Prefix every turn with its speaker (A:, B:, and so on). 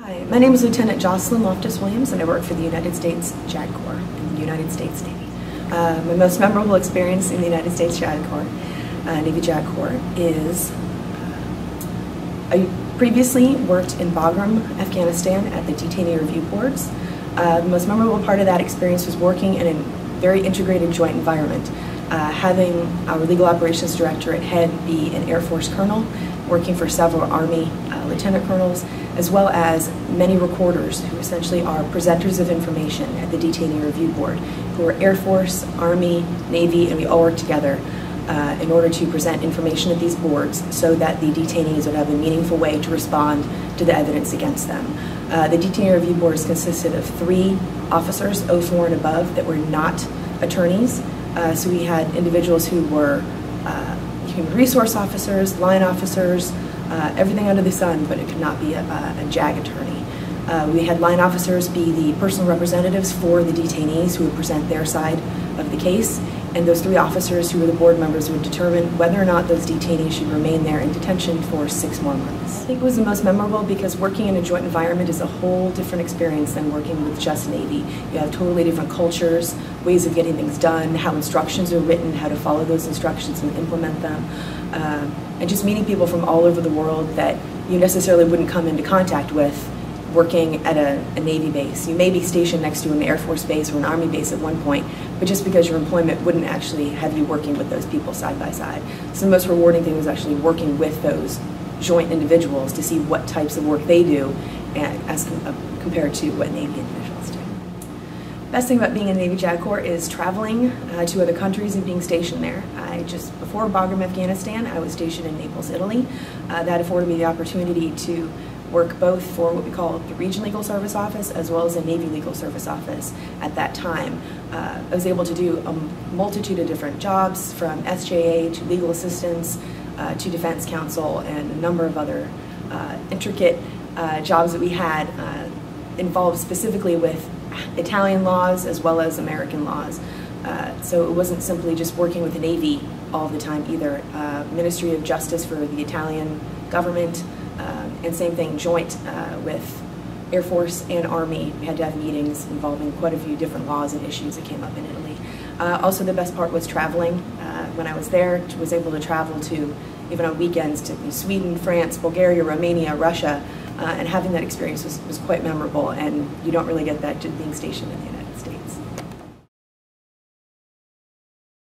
A: Hi, my name is Lieutenant Jocelyn Loftus-Williams, and I work for the United States JAG Corps in the United States Navy. My most memorable experience in the United States JAG Corps, Navy JAG Corps, is I previously worked in Bagram, Afghanistan at the Detainee Review Boards. The most memorable part of that experience was working in a very integrated joint environment, having our legal operations director at head be an Air Force colonel, working for several Army lieutenant colonels, as well as many recorders who essentially are presenters of information at the Detainee Review Board, who are Air Force, Army, Navy, and we all work together in order to present information at these boards so that the detainees would have a meaningful way to respond to the evidence against them. The Detainee Review Boards consisted of 3 officers, 04 and above, that were not attorneys. So we had individuals who were human resource officers, line officers, everything under the sun, but it could not be a JAG attorney. We had line officers be the personal representatives for the detainees who would present their side of the case, and those 3 officers who were the board members would determine whether or not those detainees should remain there in detention for 6 more months. I think it was the most memorable because working in a joint environment is a whole different experience than working with just Navy. You have totally different cultures, ways of getting things done, how instructions are written, how to follow those instructions and implement them, and just meeting people from all over the world that you necessarily wouldn't come into contact with working at a Navy base. You may be stationed next to an Air Force base or an Army base at one point, but just because your employment wouldn't actually have you working with those people side by side. So the most rewarding thing was actually working with those joint individuals to see what types of work they do as compared to what Navy individuals do. Best thing about being in the Navy JAG Corps is traveling to other countries and being stationed there. Before Bagram, Afghanistan, I was stationed in Naples, Italy. That afforded me the opportunity to work both for what we call the Region Legal Service Office as well as a Navy Legal Service Office at that time. I was able to do a multitude of different jobs, from SJA to legal assistance to defense counsel, and a number of other intricate jobs that we had involved specifically with Italian laws as well as American laws. So it wasn't simply just working with the Navy all the time either. Ministry of Justice for the Italian government, and same thing, joint with Air Force and Army. We had to have meetings involving quite a few different laws and issues that came up in Italy. Also, the best part was traveling. When I was there, I was able to travel to, even on weekends, to Sweden, France, Bulgaria, Romania, Russia, and having that experience was quite memorable, and you don't really get that being stationed in the United States.